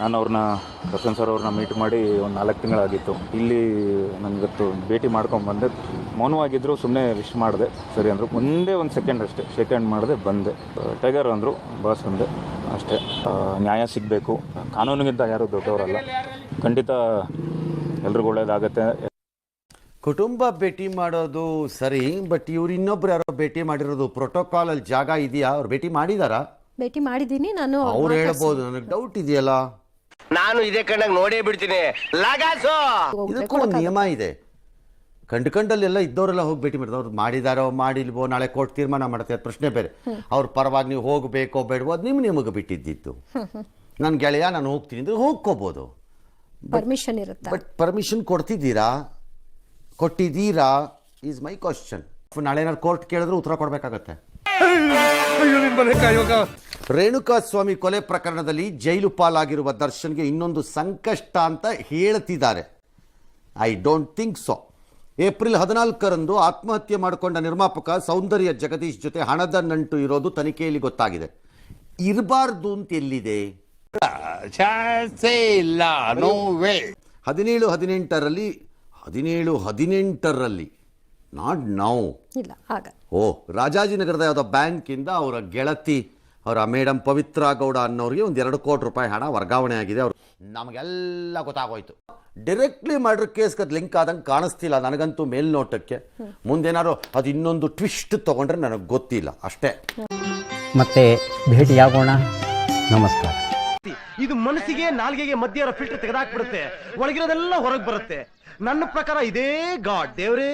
ನಾನು ದರ್ಶನ್ ಸರ್ ಅವ್ರನ್ನ ಮೀಟ್ ಮಾಡಿ ಒಂದು 4 ತಿಂಗಳಾಗಿತ್ತು. ಇಲ್ಲಿ ನನಗತ್ತು ಭೇಟಿ ಮಾಡ್ಕೊಂಡು ಬಂದೆ. ಮೌನವಾಗಿದ್ದರು, ಸುಮ್ಮನೆ ವಿಶ್ ಮಾಡಿದೆ. ಸರಿ ಅಂದರು. ಒಂದೇ ಒಂದು ಸೆಕೆಂಡ್ ಅಷ್ಟೇ ಶೇಕ್ ಹ್ಯಾಂಡ್ ಮಾಡಿದೆ, ಬಂದೆ. ಟೈಗರ್ ಅಂದರು, ಬಾಸ್ ಅಂದೆ, ಅಷ್ಟೇ. ನ್ಯಾಯ ಸಿಗಬೇಕು. ಕಾನೂನಿಗಿಂತ ಯಾರೂ ದೊಡ್ಡವರಲ್ಲ. ಖಂಡಿತ ಎಲ್ರಿಗೂ ಒಳ್ಳೇದಾಗತ್ತೆ. ಕುಟುಂಬ ಭೇಟಿ ಮಾಡೋದು ಸರಿ, ಬಟ್ ಇವ್ರು ಇನ್ನೊಬ್ರು ಯಾರೋ ಭೇಟಿ ಮಾಡಿರೋದು ಪ್ರೋಟೋಕಾಲ್ ಅಲ್ಲಿ ಜಾಗ ಇದೆಯಾ? ಅವ್ರು ಭೇಟಿ ಮಾಡಿದಾರಾ? ಭೇಟಿ ಮಾಡಿದ್ದೀನಿ ನಾನು. ಅವ್ರು ಹೇಳ್ಬೋದು, ನನಗೆ ಡೌಟ್ ಇದೆಯಲ್ಲ. ನಾನು ಇದೇ ಕಣ್ಣಾಗ ನೋಡೇ ಬಿಡ್ತೀನಿ. ಇದಕ್ಕೂ ಒಂದು ನಿಯಮ ಇದೆ. ಕಂಡಲ್ಲೆಲ್ಲ ಇದ್ದವರೆಲ್ಲ ಹೋಗಿ ಭೇಟಿ ಮಾಡಿದ್ರು. ಅವ್ರು ಮಾಡಿದಾರೋ ಮಾಡಿಲ್ವೋ ನಾಳೆ ಕೋರ್ಟ್ ತೀರ್ಮಾನ ಮಾಡುತ್ತೆ, ಅದು ಪ್ರಶ್ನೆ ಬೇರೆ. ಅವ್ರ ಪರವಾಗಿ ನೀವು ಹೋಗಬೇಕೋ ಬೇಡವೋ ಅದು ನಿಮಗೆ ಬಿಟ್ಟಿದ್ದಿತ್ತು. ನನ್ನ ಗೆಳೆಯ ನಾನು ಹೋಗ್ತೀನಿ ಅಂದ್ರೆ ಹೋಗ್ಕೋಬೋದು, ಪರ್ಮಿಷನ್ ಇರುತ್ತೆ. ಬಟ್ ಪರ್ಮಿಷನ್ ಕೊಟ್ಟಿದ್ದೀರಾ ಈಸ್ ಮೈ ಕ್ವಶನ್. ನಾಳೆ ಏನಾದ್ರು ಕೋರ್ಟ್ ಕೇಳಿದ್ರೆ ಉತ್ತರ ಕೊಡಬೇಕಾಗತ್ತೆ. ರೇಣುಕಾ ಸ್ವಾಮಿ ಕೊಲೆ ಪ್ರಕರಣದಲ್ಲಿ ಜೈಲು ಪಾಲಾಗಿರುವ ದರ್ಶನ್ಗೆ ಇನ್ನೊಂದು ಸಂಕಷ್ಟ ಅಂತ ಹೇಳ್ತಿದ್ದಾರೆ. I don't think so. April 14ರಂದು ಆತ್ಮಹತ್ಯೆ ಮಾಡಿಕೊಂಡ ನಿರ್ಮಾಪಕ ಸೌಂದರ್ಯ ಜಗದೀಶ್ ಜೊತೆ ಹಣದ ನಂಟು ಇರೋದು ತನಿಖೆಯಲ್ಲಿ ಗೊತ್ತಾಗಿದೆ. ಇರಬಾರ್ದು ಅಂತ ಎಲ್ಲಿದೆ? 17-18ರಲ್ಲಿ ನಾಟ್ ನೌ ಇಲ್ಲ ಆಗ. ರಾಜಾಜಿನಗರದ ಯಾವುದೋ ಬ್ಯಾಂಕಿಂದ ಅವರ ಗೆಳತಿ ಅವರ ಮೇಡಮ್ ಪವಿತ್ರ ಗೌಡ ಅನ್ನೋರಿಗೆ ಒಂದು 2 ಕೋಟಿ ರೂಪಾಯಿ ಹಣ ವರ್ಗಾವಣೆ ಆಗಿದೆ. ಅವರು ನಮಗೆಲ್ಲ ಗೊತ್ತಾಗೋಯ್ತು. ಡೈರೆಕ್ಟ್ಲಿ ಮರ್ಡರ್ ಕೇಸ್ಗೆ ಅದು ಲಿಂಕ್ ಆದಂಗೆ ಕಾಣಿಸ್ತಿಲ್ಲ ನನಗಂತೂ ಮೇಲ್ನೋಟಕ್ಕೆ. ಮುಂದೇನಾದ್ರು ಅದು ಇನ್ನೊಂದು ಟ್ವಿಸ್ಟ್ ತಗೊಂಡ್ರೆ ನನಗೆ ಗೊತ್ತಿಲ್ಲ ಅಷ್ಟೇ. ಮತ್ತೆ ಭೇಟಿಯಾಗೋಣ. ನಮಸ್ಕಾರ. ಇದು ಮನಸ್ಸಿಗೆ ನಾಲ್ಗೆಗೆ ಮಧ್ಯ ಫಿಲ್ಟರ್ ತೆಗೆದಾಕ್ಬಿಡುತ್ತೆ, ಒಳಗಿರೋದೆಲ್ಲ ಹೊರಗೆ ಬರುತ್ತೆ. ನನ್ನ ಪ್ರಕಾರ ಇದೇ ಗಾಡ್ ದೇವ್ರೇ.